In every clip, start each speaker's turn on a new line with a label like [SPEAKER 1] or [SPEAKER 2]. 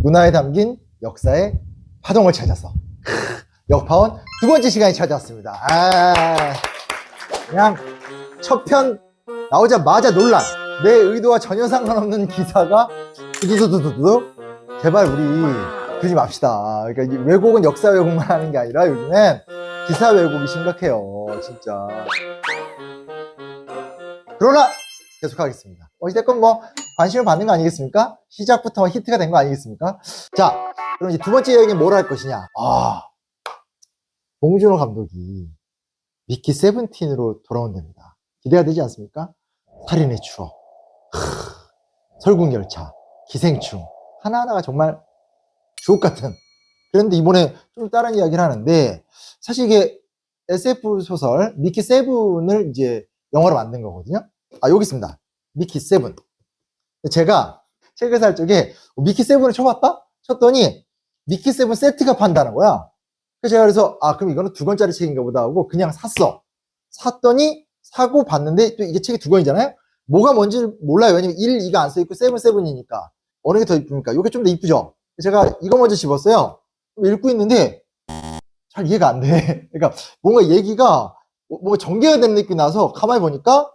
[SPEAKER 1] 문화에 담긴 역사의 파동을 찾아서 역파원 두 번째 시간이 찾아왔습니다. 그냥 첫 편 나오자마자 논란, 내 의도와 전혀 상관없는 기사가 두두두두두. 제발 우리 그러지 맙시다. 그러니까 이 왜곡은 역사 왜곡만 하는 게 아니라 요즘엔 기사 왜곡이 심각해요, 진짜. 그러나 계속하겠습니다. 어찌됐건 뭐 관심을 받는 거 아니겠습니까? 시작부터 히트가 된 거 아니겠습니까? 자, 그럼 이제 두 번째 이야기는 뭘 할 것이냐? 봉준호 감독이 미키 세븐틴으로 돌아온답니다. 기대가 되지 않습니까? 살인의 추억, 설국열차, 기생충, 하나하나가 정말 주옥 같은. 그런데 이번에 좀 다른 이야기를 하는데, 사실 이게 SF 소설 미키 세븐을 이제 영화로 만든 거거든요. 여기 있습니다. 미키 세븐. 제가 책을 살 적에 미키 세븐을 쳐봤다? 쳤더니 미키 세븐 세트가 판다는 거야. 그래서 제가 그래서 그럼 이거는 2권짜리 책인가 보다 하고 그냥 샀어. 샀더니 사고 봤는데 또 이게 책이 2권이잖아요. 뭐가 뭔지 몰라요. 왜냐면 1, 2가 안 써있고 7, 7이니까 어느 게 더 이쁩니까? 이게 좀 더 이쁘죠? 제가 이거 먼저 집었어요. 읽고 있는데 잘 이해가 안 돼. 그러니까 뭔가 얘기가 뭔가 전개가 되는 느낌이 나서 가만히 보니까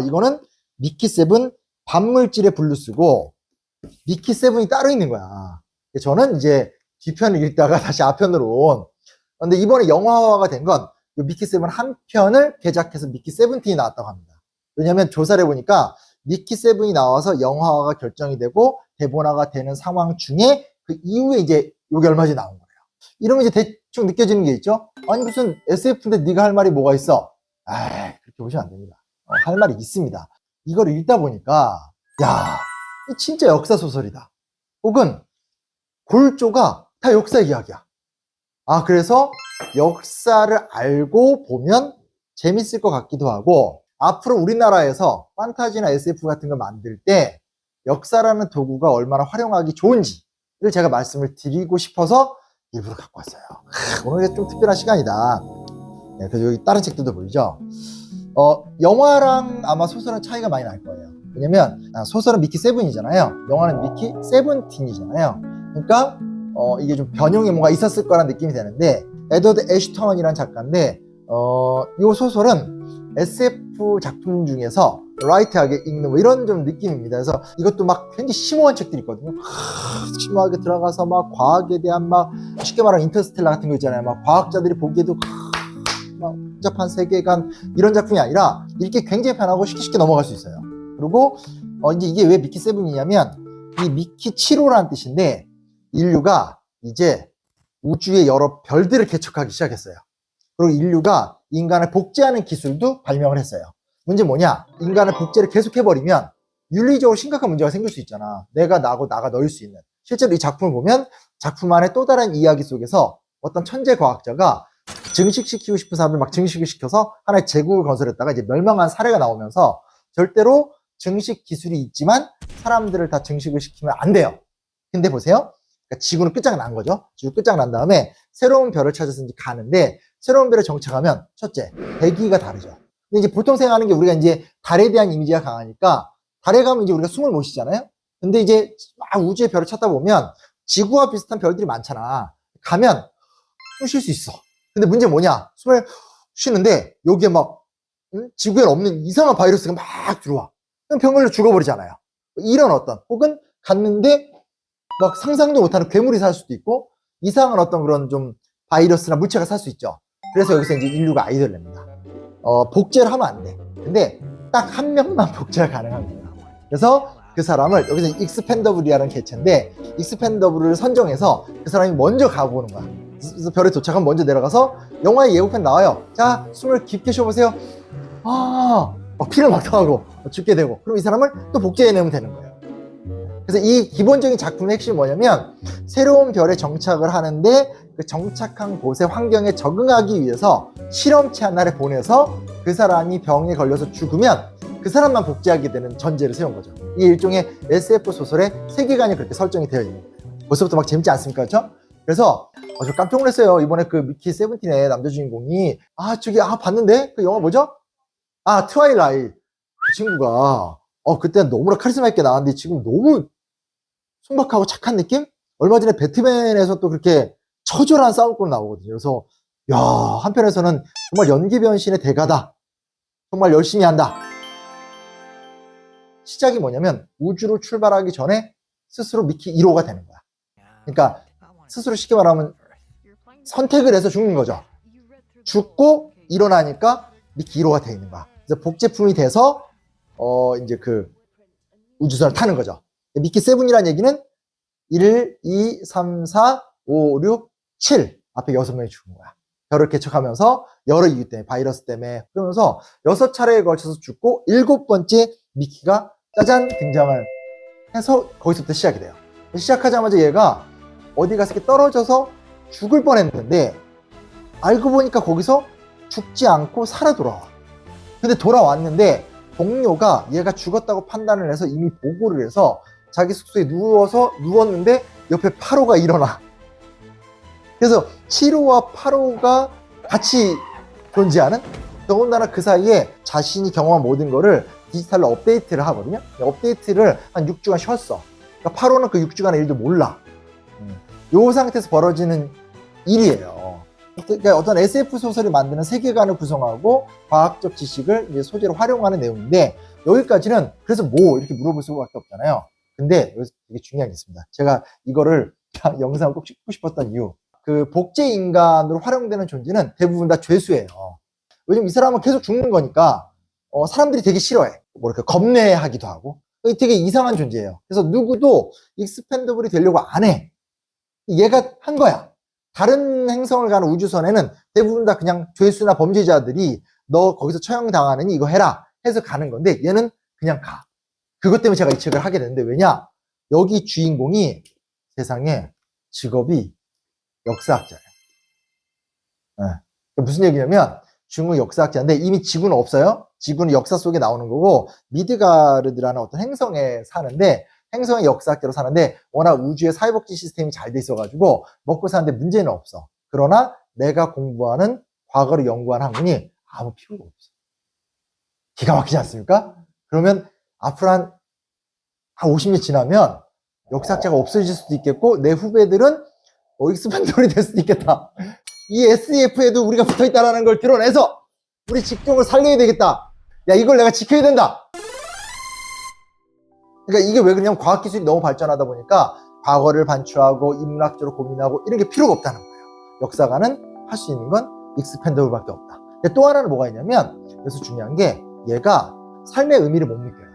[SPEAKER 1] 이거는 미키 세븐 반물질의 블루스고 미키 세븐이 따로 있는 거야. 저는 이제 뒤편을 읽다가 다시 앞편으로 온. 근데 이번에 영화화가 된 건 미키 세븐 한 편을 개작해서 미키 세븐틴이 나왔다고 합니다. 왜냐면 조사를 해보니까 미키 세븐이 나와서 영화화가 결정이 되고 대본화가 되는 상황 중에 그 이후에 이제 요게 얼마 전에 나온 거예요. 이러면 이제 대충 느껴지는 게 있죠? 아니 무슨 SF인데 네가 할 말이 뭐가 있어? 그렇게 보시면 안 됩니다. 할 말이 있습니다. 이걸 읽다 보니까 야, 진짜 역사 소설이다. 혹은 골조가 다 역사 이야기야. 그래서 역사를 알고 보면 재밌을 것 같기도 하고, 앞으로 우리나라에서 판타지나 SF 같은 걸 만들 때 역사라는 도구가 얼마나 활용하기 좋은지를 제가 말씀을 드리고 싶어서 일부러 갖고 왔어요. 오늘 좀 특별한 시간이다. 그래서 여기 다른 책들도 보이죠? 영화랑 아마 소설은 차이가 많이 날 거예요. 왜냐면 소설은 미키 세븐이잖아요. 영화는 미키 세븐틴이잖아요. 그러니까 이게 좀 변형에 뭔가 있었을 거란 느낌이 되는데, 에드워드 애슈턴이라는 작가인데 이 소설은 SF 작품 중에서 라이트하게 읽는 뭐 이런 좀 느낌입니다. 그래서 이것도 막 굉장히 심오한 책들이 있거든요. 심오하게 들어가서 막 과학에 대한 막 쉽게 말하면 인터스텔라 같은 거 있잖아요. 막 과학자들이 보기에도 막 복잡한 세계관 이런 작품이 아니라 읽기 굉장히 편하고 쉽게 넘어갈 수 있어요. 그리고 이제 이게 왜 미키 세븐이냐면 이 미키 7호라는 뜻인데, 인류가 이제 우주의 여러 별들을 개척하기 시작했어요. 그리고 인류가 인간을 복제하는 기술도 발명을 했어요. 문제 뭐냐? 인간을 복제를 계속해버리면 윤리적으로 심각한 문제가 생길 수 있잖아. 내가 나고 나가 너일 수 있는. 실제로 이 작품을 보면 작품 안에 또 다른 이야기 속에서 어떤 천재 과학자가 증식시키고 싶은 사람을 막 증식을 시켜서 하나의 제국을 건설했다가 이제 멸망한 사례가 나오면서 절대로 증식 기술이 있지만 사람들을 다 증식을 시키면 안 돼요. 근데 보세요. 그러니까 지구는 끝장난 거죠. 지구 끝장난 다음에 새로운 별을 찾아서 이제 가는데, 새로운 별에 정착하면 첫째, 대기가 다르죠. 근데 이제 보통 생각하는 게 우리가 이제 달에 대한 이미지가 강하니까 달에 가면 이제 우리가 숨을 못 쉬잖아요. 근데 이제 막 우주의 별을 찾다 보면 지구와 비슷한 별들이 많잖아. 가면 숨 쉴 수 있어. 근데 문제 뭐냐? 숨을 쉬는데 여기에 막 지구에 없는 이상한 바이러스가 막 들어와. 그럼 병 걸려 죽어버리잖아요. 이런 혹은 갔는데 막 상상도 못하는 괴물이 살 수도 있고 이상한 어떤 그런 좀 바이러스나 물체가 살 수 있죠. 그래서 여기서 이제 인류가 아이디어를 냅니다. 복제를 하면 안 돼. 근데 딱 한 명만 복제가 가능한 거예요. 그래서 그 사람을 여기서 익스펜더블이라는 개체인데, 익스펜더블을 선정해서 그 사람이 먼저 가보는 거야. 그래서 별에 도착하면 먼저 내려가서 영화의 예고편 나와요. 자, 숨을 깊게 쉬어보세요. 피를 막 토하고 죽게 되고, 그럼 이 사람을 또 복제해내면 되는 거예요. 그래서 이 기본적인 작품의 핵심이 뭐냐면, 새로운 별에 정착을 하는데 그 정착한 곳의 환경에 적응하기 위해서 실험체 하나를 보내서 그 사람이 병에 걸려서 죽으면 그 사람만 복제하게 되는 전제를 세운 거죠. 이게 일종의 SF 소설의 세계관이 그렇게 설정이 되어 있는 거예요. 벌써부터 막 재밌지 않습니까? 그렇죠? 그래서 저 깜짝 놀랐어요. 이번에 그 미키 세븐틴의 남자 주인공이 봤는데 그 영화 뭐죠? 트와일라이트. 그 친구가 그때 너무나 카리스마 있게 나왔는데 지금 너무 순박하고 착한 느낌? 얼마 전에 배트맨에서 또 그렇게 처절한 싸움꾼 나오거든요. 그래서 야, 한편에서는 정말 연기 변신의 대가다. 정말 열심히 한다. 시작이 뭐냐면 우주로 출발하기 전에 스스로 미키 1호가 되는 거야. 그러니까 스스로 쉽게 말하면 선택을 해서 죽는 거죠. 죽고 일어나니까 미키 1호가 돼 있는 거야. 그래서 복제품이 돼서 이제 그 우주선을 타는 거죠. 미키 7이라는 얘기는 1, 2, 3, 4, 5, 6, 7 앞에 6명이 죽은 거야. 별을 개척하면서 여러 이유 때문에, 바이러스 때문에, 그러면서 6차례에 걸쳐서 죽고 7번째 미키가 짜잔 등장을 해서 거기서부터 시작이 돼요. 시작하자마자 얘가 어디 가서 이렇게 떨어져서 죽을 뻔했는데 알고 보니까 거기서 죽지 않고 살아 돌아와. 근데 돌아왔는데 동료가 얘가 죽었다고 판단을 해서 이미 보고를 해서 자기 숙소에 누웠는데 옆에 8호가 일어나. 그래서 7호와 8호가 같이 존재하는, 더군다나 그 사이에 자신이 경험한 모든 거를 디지털로 업데이트를 하거든요. 업데이트를 한 6주간 쉬었어. 그러니까 8호는 그 6주간의 일도 몰라. 요 상태에서 벌어지는 일이에요. 그러니까 어떤 SF 소설을 만드는 세계관을 구성하고 과학적 지식을 이제 소재로 활용하는 내용인데, 여기까지는 그래서 뭐 이렇게 물어볼 수밖에 없잖아요. 근데 여기서 되게 중요한 게 있습니다. 제가 이거를 영상을 꼭 찍고 싶었던 이유, 그 복제 인간으로 활용되는 존재는 대부분 다 죄수예요. 왜냐면 이 사람은 계속 죽는 거니까 사람들이 되게 싫어해. 뭐 이렇게 겁내하기도 하고 되게 이상한 존재예요. 그래서 누구도 익스펜더블이 되려고 안 해. 얘가 한 거야. 다른 행성을 가는 우주선에는 대부분 다 그냥 죄수나 범죄자들이 너 거기서 처형당하느니 이거 해라 해서 가는 건데, 얘는 그냥 가. 그것 때문에 제가 이 책을 하게 됐는데, 왜냐? 여기 주인공이 세상에 직업이 역사학자예요. 네. 무슨 얘기냐면 주인공이 역사학자인데 이미 지구는 없어요. 지구는 역사 속에 나오는 거고, 미드가르드라는 어떤 행성에 사는데, 행성의 역사학자로 사는데 워낙 우주의 사회복지 시스템이 잘 돼 있어가지고 먹고 사는데 문제는 없어. 그러나 내가 공부하는 과거를 연구한 학문이 아무 필요가 없어. 기가 막히지 않습니까? 그러면 앞으로 한 50년 지나면 역사학자가 없어질 수도 있겠고, 내 후배들은 익스펜더블이 될 수도 있겠다. 이 SEF에도 우리가 붙어있다는 걸 드러내서 우리 직종을 살려야 되겠다. 야, 이걸 내가 지켜야 된다. 그러니까 이게 왜 그러냐면 과학기술이 너무 발전하다 보니까 과거를 반추하고 인문학적으로 고민하고 이런 게 필요가 없다는 거예요. 역사가는 할 수 있는 건 익스펜더블밖에 없다. 근데 또 하나는 뭐가 있냐면, 여기서 중요한 게 얘가 삶의 의미를 못 느껴요.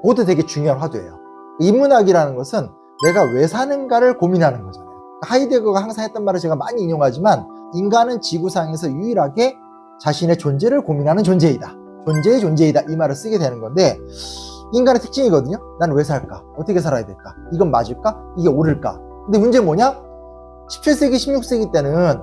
[SPEAKER 1] 그것도 되게 중요한 화두예요. 인문학이라는 것은 내가 왜 사는가를 고민하는 거잖아요. 하이데거가 항상 했던 말을 제가 많이 인용하지만, 인간은 지구상에서 유일하게 자신의 존재를 고민하는 존재이다. 존재의 존재이다. 이 말을 쓰게 되는 건데, 인간의 특징이거든요. 난 왜 살까? 어떻게 살아야 될까? 이건 맞을까? 이게 옳을까? 근데 문제는 뭐냐? 17세기, 16세기 때는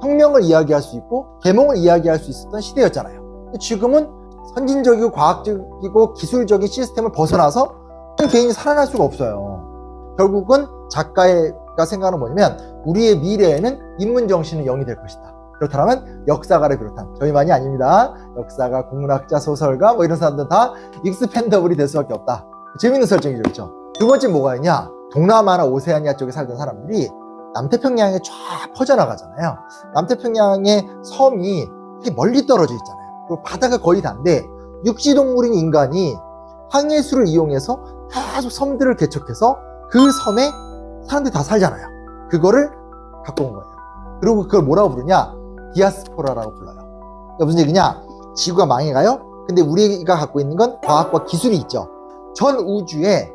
[SPEAKER 1] 혁명을 이야기할 수 있고 계몽을 이야기할 수 있었던 시대였잖아요. 근데 지금은 선진적이고 과학적이고 기술적인 시스템을 벗어나서 개인이 살아날 수가 없어요. 결국은 작가가 생각하는 뭐냐면, 우리의 미래에는 인문정신은 0이 될 것이다. 그렇다면 역사가를 비롯한, 저희만이 아닙니다. 역사가, 국문학자, 소설가 뭐 이런 사람들은 다 익스펜더블이 될 수밖에 없다. 재밌는 설정이죠. 그렇죠? 두 번째 뭐가 있냐? 동남아나 오세아니아 쪽에 살던 사람들이 남태평양에 쫙 퍼져나가잖아요. 남태평양의 섬이 되게 멀리 떨어져 있잖아요. 그리고 바다가 거의 다인데 육지동물인 인간이 항해수를 이용해서 계속 섬들을 개척해서 그 섬에 사람들이 다 살잖아요. 그거를 갖고 온 거예요. 그리고 그걸 뭐라고 부르냐? 디아스포라라고 불러요. 그러니까 무슨 얘기냐? 지구가 망해가요? 근데 우리가 갖고 있는 건 과학과 기술이 있죠. 전 우주에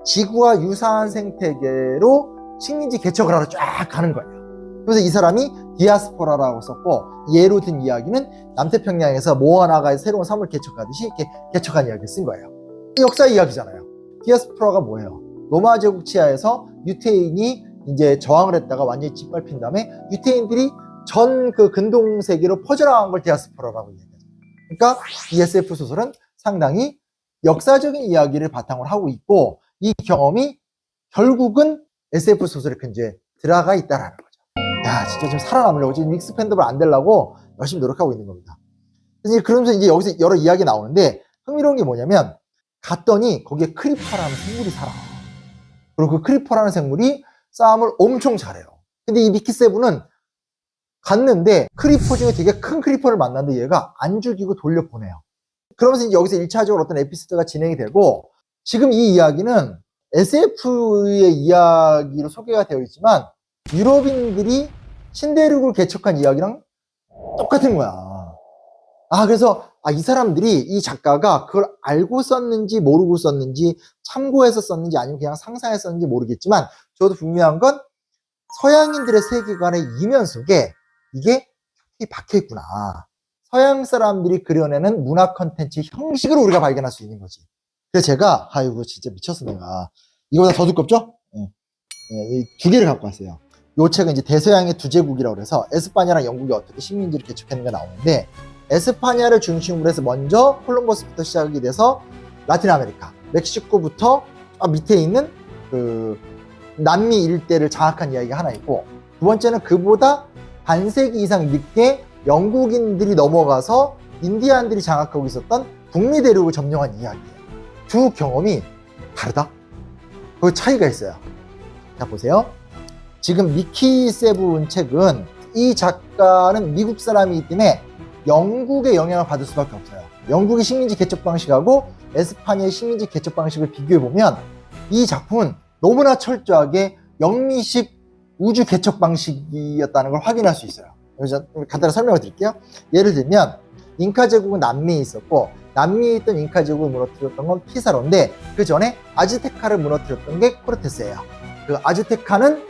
[SPEAKER 1] 지구와 유사한 생태계로 식민지 개척을 하러 쫙 가는 거예요. 그래서 이 사람이 디아스포라라고 썼고, 예로 든 이야기는 남태평양에서 모아나가 새로운 섬을 개척하듯이 이렇게 개척한 이야기를 쓴 거예요. 역사 이야기잖아요. 디아스포라가 뭐예요? 로마 제국 치하에서 유태인이 이제 저항을 했다가 완전히 짓밟힌 다음에 유태인들이 전 그 근동 세계로 퍼져나간 걸 디아스포라라고 얘기하죠. 그러니까 이 SF 소설은 상당히 역사적인 이야기를 바탕으로 하고 있고, 이 경험이 결국은 SF 소설에 이제 들어가 있다라는 거죠. 야, 진짜 지금 살아남으려고 지금 익스펜더블 안 되려고 열심히 노력하고 있는 겁니다. 그러면서 이제 여기서 여러 이야기 나오는데, 흥미로운 게 뭐냐면, 갔더니 거기에 크리퍼라는 생물이 살아. 그리고 그 크리퍼라는 생물이 싸움을 엄청 잘해요. 근데 이 미키 세븐은 갔는데 크리퍼 중에 되게 큰 크리퍼를 만났는데 얘가 안 죽이고 돌려보내요. 그러면서 이제 여기서 1차적으로 어떤 에피소드가 진행이 되고, 지금 이 이야기는 SF의 이야기로 소개가 되어 있지만 유럽인들이 신대륙을 개척한 이야기랑 똑같은 거야. 그래서 이 사람들이, 이 작가가 그걸 알고 썼는지 모르고 썼는지, 참고해서 썼는지 아니면 그냥 상상해서 썼는지 모르겠지만, 저도 분명한 건 서양인들의 세계관의 이면 속에 이게 박혀 있구나. 서양 사람들이 그려내는 문화 컨텐츠의 형식을 우리가 발견할 수 있는 거지. 그래서 제가 이거 진짜 미쳤어 내가. 이거보다 더 두껍죠? 네, 두 개를 갖고 왔어요. 이 책은 이제 대서양의 두 제국이라고 해서 에스파냐랑 영국이 어떻게 식민지를 개척했는가 나오는데, 에스파냐를 중심으로 해서 먼저 콜럼버스부터 시작이 돼서 라틴 아메리카, 멕시코부터 밑에 있는 그 남미 일대를 장악한 이야기가 하나 있고, 두 번째는 그보다 반세기 이상 늦게 영국인들이 넘어가서 인디안들이 장악하고 있었던 북미 대륙을 점령한 이야기예요. 두 경험이 다르다? 그 차이가 있어요. 자, 보세요. 지금 미키 세븐 책은, 이 작가는 미국 사람이기 때문에 영국의 영향을 받을 수밖에 없어요. 영국의 식민지 개척 방식하고 에스파냐의 식민지 개척 방식을 비교해보면 이 작품은 너무나 철저하게 영미식 우주 개척 방식이었다는 걸 확인할 수 있어요. 그래서 간단히 설명을 드릴게요. 예를 들면 잉카 제국은 남미에 있었고, 남미에 있던 잉카 제국을 무너뜨렸던 건 피사로인데, 그 전에 아즈테카를 무너뜨렸던 게 코르테스예요. 그 아즈테카는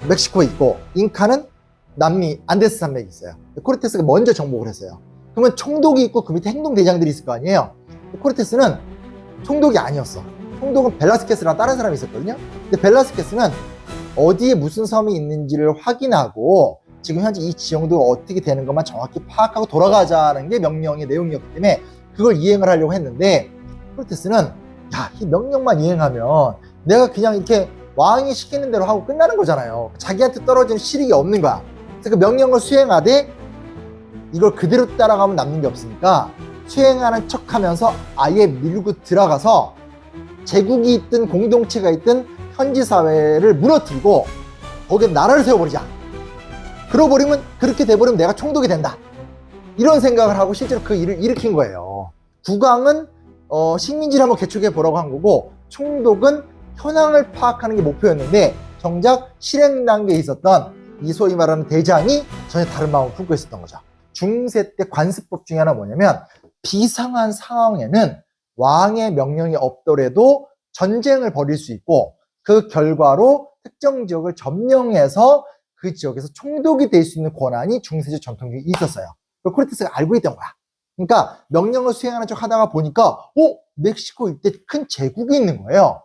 [SPEAKER 1] 멕시코에 있고 잉카는 남미 안데스 산맥에 있어요. 코르테스가 먼저 정복을 했어요. 그러면 총독이 있고 그 밑에 행동대장들이 있을 거 아니에요. 코르테스는 총독이 아니었어. 총독은 벨라스케스라는 다른 사람이 있었거든요. 근데 벨라스케스는 어디에 무슨 섬이 있는지를 확인하고 지금 현재 이 지형도가 어떻게 되는 것만 정확히 파악하고 돌아가자는 게 명령의 내용이었기 때문에 그걸 이행을 하려고 했는데, 코르테스는 이 명령만 이행하면 내가 그냥 이렇게 왕이 시키는 대로 하고 끝나는 거잖아요. 자기한테 떨어지는 실익이 없는 거야. 그래서 그 명령을 수행하되 이걸 그대로 따라가면 남는 게 없으니까 수행하는 척하면서 아예 밀고 들어가서 제국이 있든 공동체가 있든 현지 사회를 무너뜨리고 거기에 나라를 세워버리자. 그러버리면, 그렇게 돼버리면 내가 총독이 된다. 이런 생각을 하고 실제로 그 일을 일으킨 거예요. 국왕은 식민지를 한번 개척해 보라고 한 거고, 총독은 현황을 파악하는 게 목표였는데 정작 실행 단계에 있었던 이 소위 말하는 대장이 전혀 다른 마음을 품고 있었던 거죠. 중세 때 관습법 중에 하나 뭐냐면, 비상한 상황에는 왕의 명령이 없더라도 전쟁을 벌일 수 있고, 그 결과로 특정 지역을 점령해서 그 지역에서 총독이 될 수 있는 권한이 중세적 전통에 있었어요. 코르테스가 알고 있던 거야. 그러니까 명령을 수행하는 척 하다가 보니까 멕시코 일대 큰 제국이 있는 거예요.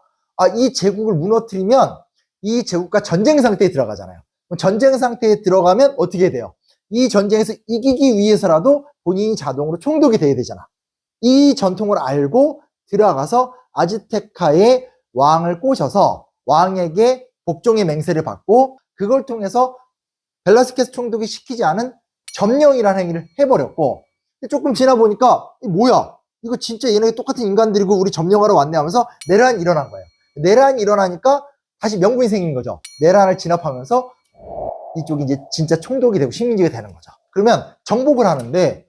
[SPEAKER 1] 이 제국을 무너뜨리면 이 제국과 전쟁 상태에 들어가잖아요. 전쟁 상태에 들어가면 어떻게 돼요? 이 전쟁에서 이기기 위해서라도 본인이 자동으로 총독이 돼야 되잖아. 이 전통을 알고 들어가서 아즈테카의 왕을 꼬셔서 왕에게 복종의 맹세를 받고, 그걸 통해서 벨라스케스 총독이 시키지 않은 점령이라는 행위를 해버렸고, 조금 지나 보니까 뭐야, 이거 진짜 얘네 똑같은 인간들이고 우리 점령하러 왔네 하면서 내란이 일어난 거예요. 내란이 일어나니까 다시 명분이 생긴 거죠. 내란을 진압하면서 이쪽이 이제 진짜 총독이 되고 식민지가 되는 거죠. 그러면 정복을 하는데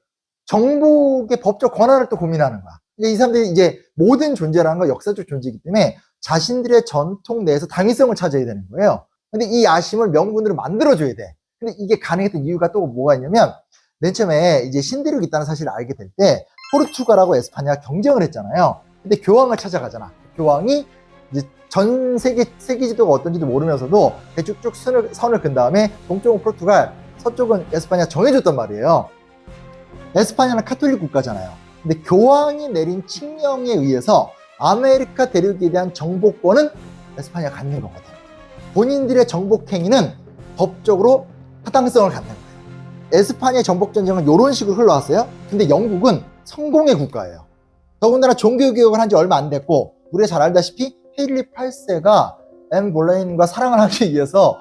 [SPEAKER 1] 정복의 법적 권한을 또 고민하는 거야. 이 사람들이 이제 모든 존재라는 건 역사적 존재이기 때문에 자신들의 전통 내에서 당위성을 찾아야 되는 거예요. 근데 이 야심을 명분으로 만들어줘야 돼. 근데 이게 가능했던 이유가 또 뭐가 있냐면, 맨 처음에 이제 신대륙이 있다는 사실을 알게 될 때 포르투갈하고 에스파냐가 경쟁을 했잖아요. 근데 교황을 찾아가잖아. 교황이 이제 전 세계 지도가 어떤지도 모르면서도 대충 선을 긋은 다음에 동쪽은 포르투갈, 서쪽은 에스파냐 정해줬단 말이에요. 에스파냐는 카톨릭 국가잖아요. 근데 교황이 내린 칙령에 의해서 아메리카 대륙에 대한 정복권은 에스파냐가 갖는 거거든. 본인들의 정복 행위는 법적으로 타당성을 갖는 거예요. 에스파냐의 정복 전쟁은 이런 식으로 흘러왔어요. 근데 영국은 성공의 국가예요. 더군다나 종교개혁을 한 지 얼마 안 됐고, 우리가 잘 알다시피 헤일리 8세가 앤 볼레인과 사랑을 하기 위해서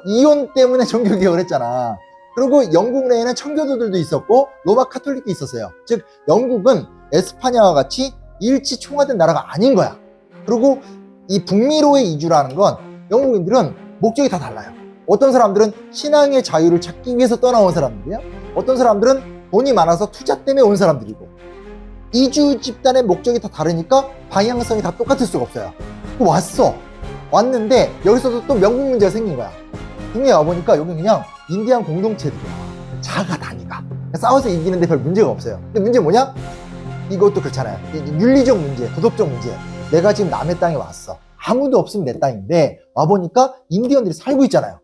[SPEAKER 1] 이혼 때문에 종교개혁을 했잖아. 그리고 영국 내에는 청교도들도 있었고 로마 카톨릭도 있었어요. 즉 영국은 에스파냐와 같이 일치 총화된 나라가 아닌 거야. 그리고 이 북미로의 이주라는 건 영국인들은 목적이 다 달라요. 어떤 사람들은 신앙의 자유를 찾기 위해서 떠나온 사람들이에요. 어떤 사람들은 돈이 많아서 투자 때문에 온 사람들이고, 이주 집단의 목적이 다 다르니까 방향성이 다 똑같을 수가 없어요. 왔는데 여기서도 또 명분 문제가 생긴 거야. 국내에 와보니까 여기 그냥 인디안 공동체들이야. 작아 단위가. 싸워서 이기는데 별 문제가 없어요. 근데 문제 뭐냐? 이것도 그렇잖아요. 윤리적 문제, 도덕적 문제. 내가 지금 남의 땅에 왔어. 아무도 없으면 내 땅인데 와보니까 인디언들이 살고 있잖아요.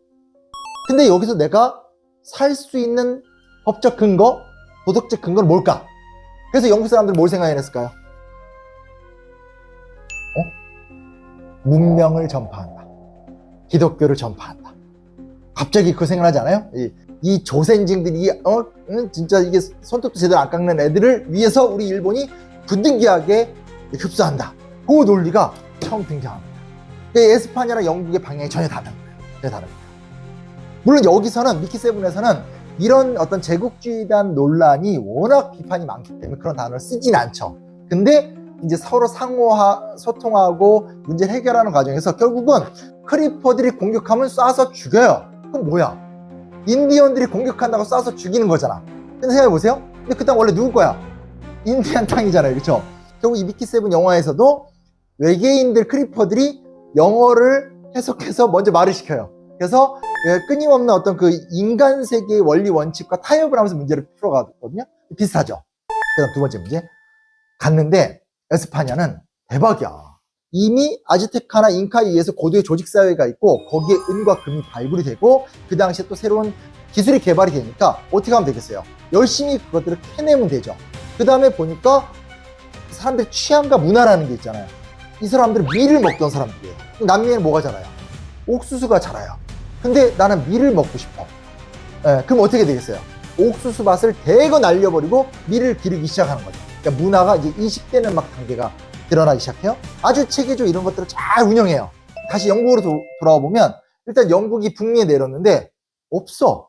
[SPEAKER 1] 근데 여기서 내가 살 수 있는 법적 근거, 도덕적 근거는 뭘까? 그래서 영국 사람들은 뭘 생각해냈을까요? 문명을 전파한다. 기독교를 전파한다. 갑자기 그 생각하지 않아요? 이 조센징들이 진짜 이게 손톱도 제대로 안 깎는 애들을 위해서 우리 일본이 부득이하게 흡수한다. 그 논리가 처음 등장합니다. 에스파냐랑 영국의 방향이 전혀 다른 거예요. 물론 여기서는 미키 세븐에서는 이런 어떤 제국주의에 대한 논란이 워낙 비판이 많기 때문에 그런 단어를 쓰진 않죠. 근데 이제 서로 소통하고 문제를 해결하는 과정에서 결국은 크리퍼들이 공격하면 쏴서 죽여요. 그럼 뭐야? 인디언들이 공격한다고 쏴서 죽이는 거잖아. 근데 생각해보세요. 근데 그 땅 원래 누구 거야? 인디안 땅이잖아요. 그렇죠? 결국 이 미키 세븐 영화에서도 외계인들 크리퍼들이 영어를 해석해서 먼저 말을 시켜요. 그래서 끊임없는 어떤 그 인간 세계의 원리 원칙과 타협을 하면서 문제를 풀어가거든요. 비슷하죠. 그다음 두 번째 문제. 갔는데 에스파냐는 대박이야. 이미 아즈테카나 잉카에 의해서 고도의 조직사회가 있고 거기에 은과 금이 발굴이 되고 그 당시에 또 새로운 기술이 개발이 되니까 어떻게 하면 되겠어요? 열심히 그것들을 캐내면 되죠. 그 다음에 보니까 사람들의 취향과 문화라는 게 있잖아요. 이 사람들은 밀을 먹던 사람들이에요. 남미에는 뭐가 자라요? 옥수수가 자라요. 근데 나는 밀을 먹고 싶어. 그럼 어떻게 되겠어요? 옥수수 밭을 대거 날려버리고 밀을 기르기 시작하는 거죠. 그러니까 문화가 이제 이식되는 막 단계가 드러나기 시작해요. 아주 체계적으로 이런 것들을 잘 운영해요. 다시 영국으로 돌아와 보면 일단 영국이 북미에 내렸는데 없어.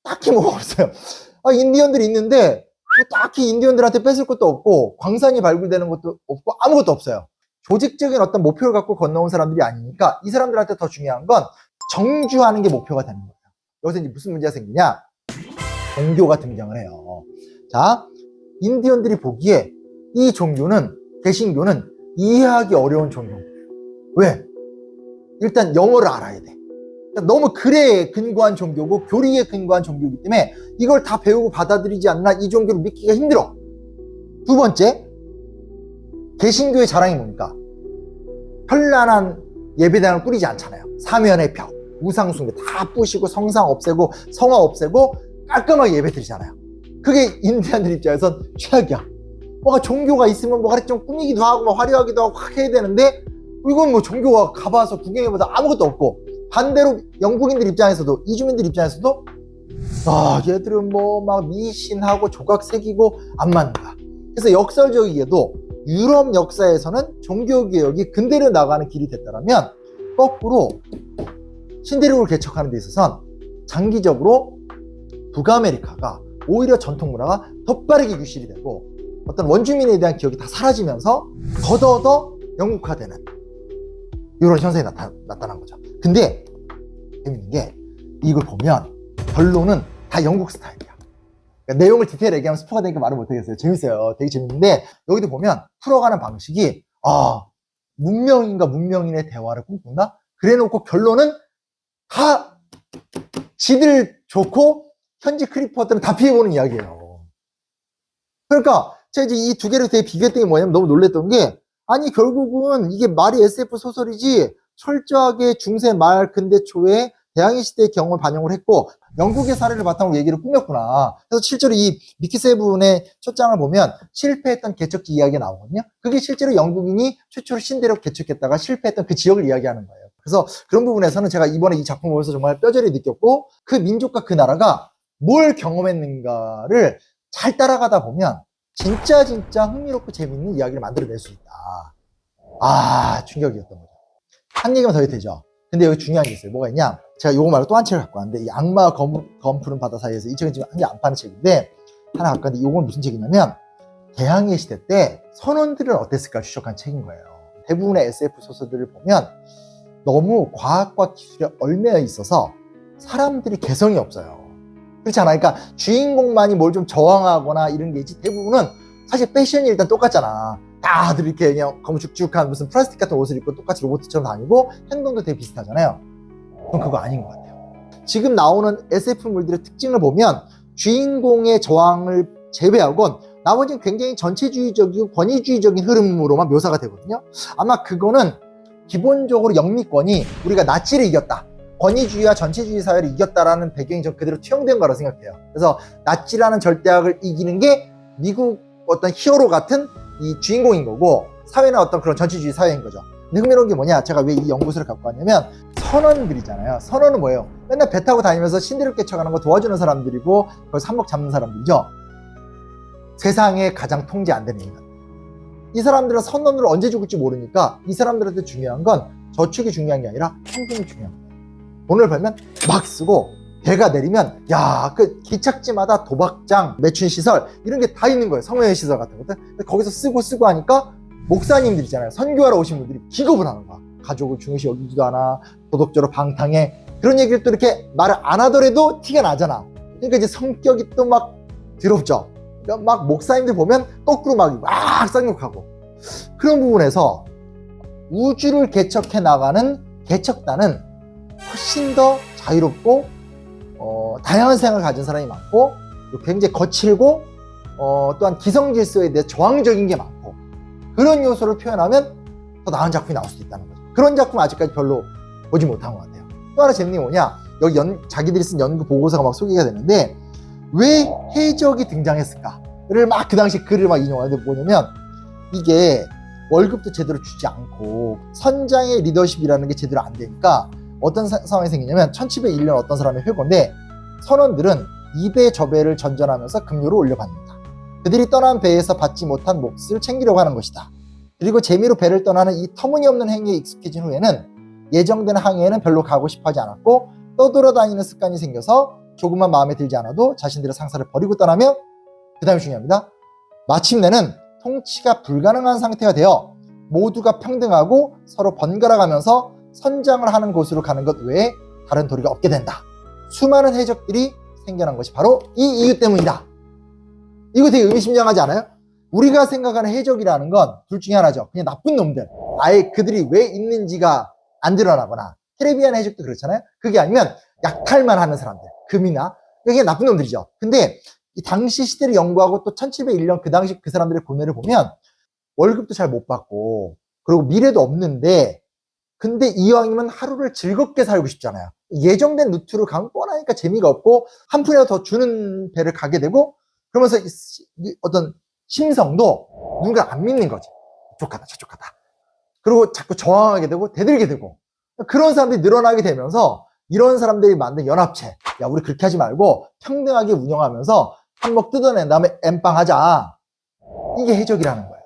[SPEAKER 1] 딱히 뭐가 없어요. 인디언들이 있는데 뭐 딱히 인디언들한테 뺏을 것도 없고 광산이 발굴되는 것도 없고 아무것도 없어요. 조직적인 어떤 목표를 갖고 건너온 사람들이 아니니까 이 사람들한테 더 중요한 건 정주하는 게 목표가 되는 거예요. 여기서 이제 무슨 문제가 생기냐? 종교가 등장을 해요. 자, 인디언들이 보기에 이 종교는 개신교는 이해하기 어려운 종교예요. 왜? 일단 영어를 알아야 돼. 너무 글에 근거한 종교고 교리에 근거한 종교이기 때문에 이걸 다 배우고 받아들이지 않나 이 종교를 믿기가 힘들어. 두 번째, 개신교의 자랑이 뭡니까? 현란한 예배당을 꾸리지 않잖아요. 사면의 벽, 우상숭배 다 부시고 성상 없애고 성화 없애고 깔끔하게 예배 드리잖아요. 그게 인디언들 입장에선 최악이야. 뭔가 종교가 있으면 뭔가 좀 꾸미기도 하고 뭐 화려하기도 하고 해야 되는데 이건 뭐 종교가 가봐서 구경해봐서 아무것도 없고, 반대로 영국인들 입장에서도 이주민들 입장에서도 얘들은 뭐 막 미신하고 조각 새기고 안 맞는다. 그래서 역설적이게도 유럽 역사에서는 종교개혁이 근대로 나가는 길이 됐다면 거꾸로 신대륙을 개척하는 데 있어서는 장기적으로 북아메리카가 오히려 전통문화가 더 빠르게 유실이 되고 어떤 원주민에 대한 기억이 다 사라지면서 더더더 영국화되는 이런 현상이 나타난 거죠. 근데 재밌는 게 이걸 보면 결론은 다 영국 스타일이야. 그러니까 내용을 디테일 얘기하면 스포가 되니까 말을 못하겠어요. 재밌어요. 되게 재밌는데 여기도 보면 풀어가는 방식이 문명인과 문명인의 대화를 꿈꾼다? 그래놓고 결론은 다 지들 좋고 현지 크리퍼들은 다 피해보는 이야기예요. 그러니까 제가 이제 이 두 개를 되게 비교했던 게 뭐냐면 너무 놀랬던 게 아니 결국은 이게 말이 SF 소설이지 철저하게 중세 말 근대 초에 대항해 시대의 경험을 반영을 했고 영국의 사례를 바탕으로 얘기를 꾸몄구나. 그래서 실제로 이 미키 세븐의 첫 장을 보면 실패했던 개척지 이야기가 나오거든요. 그게 실제로 영국인이 최초로 신대륙 개척했다가 실패했던 그 지역을 이야기하는 거예요. 그래서 그런 부분에서는 제가 이번에 이 작품을 보면서 정말 뼈저리 느꼈고 그 민족과 그 나라가 뭘 경험했는가를 잘 따라가다 보면 진짜 흥미롭고 재밌는 이야기를 만들어낼 수 있다. 충격이었던 거죠. 한 얘기만 더 해도 되죠. 근데 여기 중요한 게 있어요. 뭐가 있냐? 제가 요거 말고 또 한 책을 갖고 왔는데 이 악마와 검 푸른 바다 사이에서 이 책은 지금 한 개 안 파는 책인데 하나 갖고 왔는데 요건 무슨 책이냐면 대항해 시대 때 선원들은 어땠을까 추적한 책인 거예요. 대부분의 SF 소설들을 보면 너무 과학과 기술에 얽매여 있어서 사람들이 개성이 없어요. 그렇지 않아요? 그러니까 주인공만이 뭘 좀 저항하거나 이런 게 있지, 대부분은 사실 패션이 일단 똑같잖아. 다들 이렇게 그냥 검축축한 무슨 플라스틱 같은 옷을 입고 똑같이 로봇처럼 다니고 행동도 되게 비슷하잖아요. 그건 그거 아닌 것 같아요. 지금 나오는 SF물들의 특징을 보면 주인공의 저항을 제외하곤 나머지는 굉장히 전체주의적이고 권위주의적인 흐름으로만 묘사가 되거든요. 아마 그거는 기본적으로 영미권이 우리가 나치를 이겼다, 권위주의와 전체주의 사회를 이겼다라는 배경이 좀 그대로 투영된 거라고 생각해요. 그래서 나치라는 절대악을 이기는 게 미국 어떤 히어로 같은 이 주인공인 거고, 사회는 어떤 그런 전체주의 사회인 거죠. 근데 흥미로운 게 뭐냐, 제가 왜 이 연구소를 갖고 왔냐면, 선원들이잖아요. 선원은 뭐예요? 맨날 배 타고 다니면서 신들을 깨쳐가는 거 도와주는 사람들이고, 거기서 한몫 잡는 사람들이죠. 세상에 가장 통제 안 되는 인간. 이 사람들은 선원으로 언제 죽을지 모르니까 이 사람들한테 중요한 건 저축이 중요한 게 아니라 현금이 중요한 거예요. 돈을 벌면 막 쓰고, 배가 내리면 그 기착지마다 도박장, 매춘 시설 이런 게 다 있는 거예요. 성회의 시설 같은 것들. 거기서 쓰고 하니까 목사님들 있잖아요. 선교하러 오신 분들이 기겁을 하는 거야. 가족을 중요시 여기지도 않아, 도덕적으로 방탕해, 그런 얘기를 또 이렇게 말을 안 하더라도 티가 나잖아. 그러니까 이제 성격이 또 막 더럽죠. 그러니까 막 목사님들 보면 거꾸로 막 쌍욕하고, 그런 부분에서 우주를 개척해 나가는 개척단은 훨씬 더 자유롭고 다양한 생각을 가진 사람이 많고, 굉장히 거칠고 또한 기성질서에 대해 저항적인 게 많고, 그런 요소를 표현하면 더 나은 작품이 나올 수도 있다는 거죠. 그런 작품 아직까지 별로 보지 못한 것 같아요. 또 하나 재밌는 게 뭐냐, 여기 자기들이 쓴 연구 보고서가 막 소개가 되는데, 왜 해적이 등장했을까를 막 그 당시 글을 막 인용하는데, 뭐냐면 이게 월급도 제대로 주지 않고 선장의 리더십이라는 게 제대로 안 되니까 어떤 상황이 생기냐면, 1701년 어떤 사람의 회고인데, 선원들은 2배 저배를 전전하면서 급료를 올려받는다. 그들이 떠난 배에서 받지 못한 몫을 챙기려고 하는 것이다. 그리고 재미로 배를 떠나는 이 터무니없는 행위에 익숙해진 후에는 예정된 항해에는 별로 가고 싶어하지 않았고, 떠돌아다니는 습관이 생겨서 조금만 마음에 들지 않아도 자신들의 상사를 버리고 떠나며, 그 다음이 중요합니다, 마침내는 통치가 불가능한 상태가 되어 모두가 평등하고 서로 번갈아가면서 선장을 하는 곳으로 가는 것 외에 다른 도리가 없게 된다. 수많은 해적들이 생겨난 것이 바로 이 이유 때문이다. 이거 되게 의미심장하지 않아요? 우리가 생각하는 해적이라는 건 둘 중에 하나죠. 그냥 나쁜 놈들, 아예 그들이 왜 있는지가 안 드러나거나, 캐리비안 해적도 그렇잖아요. 그게 아니면 약탈만 하는 사람들, 금이나, 그게 나쁜 놈들이죠. 근데 이 당시 시대를 연구하고 또 1701년 그 당시 그 사람들의 고뇌를 보면 월급도 잘 못 받고, 그리고 미래도 없는데, 근데 이왕이면 하루를 즐겁게 살고 싶잖아요. 예정된 루트로 가면 뻔하니까 재미가 없고, 한 푼이라도 더 주는 배를 가게 되고, 그러면서 어떤 심성도 누군가 안 믿는 거지. 이쪽 가다 저쪽 가다. 그리고 자꾸 저항하게 되고 대들게 되고, 그런 사람들이 늘어나게 되면서 이런 사람들이 만든 연합체, 야 우리 그렇게 하지 말고 평등하게 운영하면서 한몫 뜯어낸 다음에 엠빵하자, 이게 해적이라는 거예요.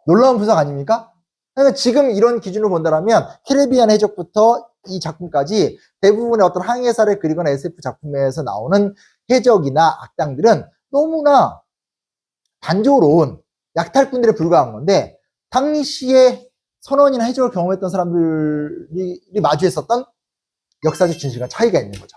[SPEAKER 1] 놀라운 분석 아닙니까? 그러니까 지금 이런 기준으로 본다면 캐리비안 해적부터 이 작품까지 대부분의 어떤 항해사를 그리거나 SF 작품에서 나오는 해적이나 악당들은 너무나 단조로운 약탈꾼들에 불과한 건데, 당시에 선원이나 해적을 경험했던 사람들이 마주했었던 역사적 진실과 차이가 있는 거죠.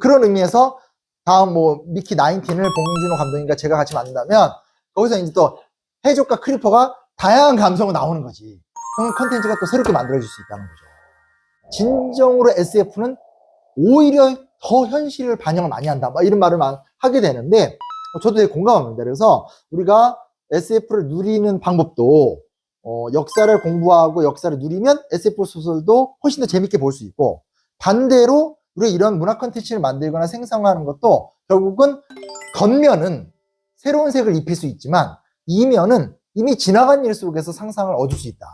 [SPEAKER 1] 그런 의미에서 다음 미키 19을 봉준호 감독님과 제가 같이 만든다면, 거기서 이제 또 해적과 크리퍼가 다양한 감성으로 나오는 거지. 그런 컨텐츠가 또 새롭게 만들어질 수 있다는 거죠. 진정으로 SF는 오히려 더 현실을 반영을 많이 한다, 막 이런 말을 하게 되는데, 저도 되게 공감합니다. 그래서 우리가 SF를 누리는 방법도 역사를 공부하고 역사를 누리면 SF 소설도 훨씬 더 재밌게 볼 수 있고, 반대로 우리가 이런 문화 컨텐츠를 만들거나 생성하는 것도 결국은 겉면은 새로운 색을 입힐 수 있지만 이면은 이미 지나간 일 속에서 상상을 얻을 수 있다.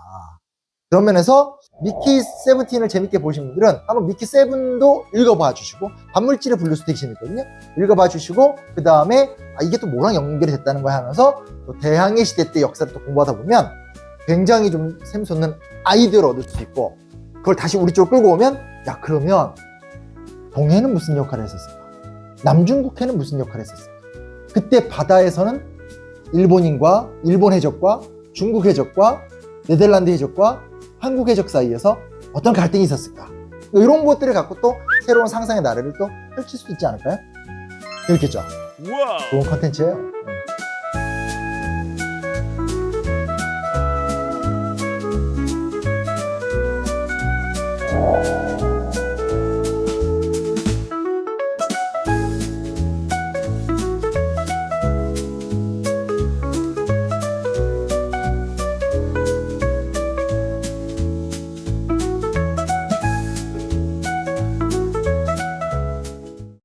[SPEAKER 1] 그런 면에서 미키 17을 재밌게 보신 분들은 한번 미키 7도 읽어봐 주시고, 반물질의 분류수 되게 재밌거든요. 읽어봐 주시고, 그 다음에 이게 또 뭐랑 연결이 됐다는 거야 하면서 또 대항해 시대 때 역사를 또 공부하다 보면 굉장히 좀 샘솟는 아이디어를 얻을 수 있고, 그걸 다시 우리 쪽으로 끌고 오면, 야 그러면 동해는 무슨 역할을 했었을까? 남중국해는 무슨 역할을 했었을까? 그때 바다에서는 일본 해적과 중국 해적과 네덜란드 해적과 한국 해적 사이에서 어떤 갈등이 있었을까? 이런 것들을 갖고 또 새로운 상상의 나래를 또 펼칠 수 있지 않을까요? 그렇겠죠.
[SPEAKER 2] 우와.
[SPEAKER 1] 좋은 컨텐츠예요.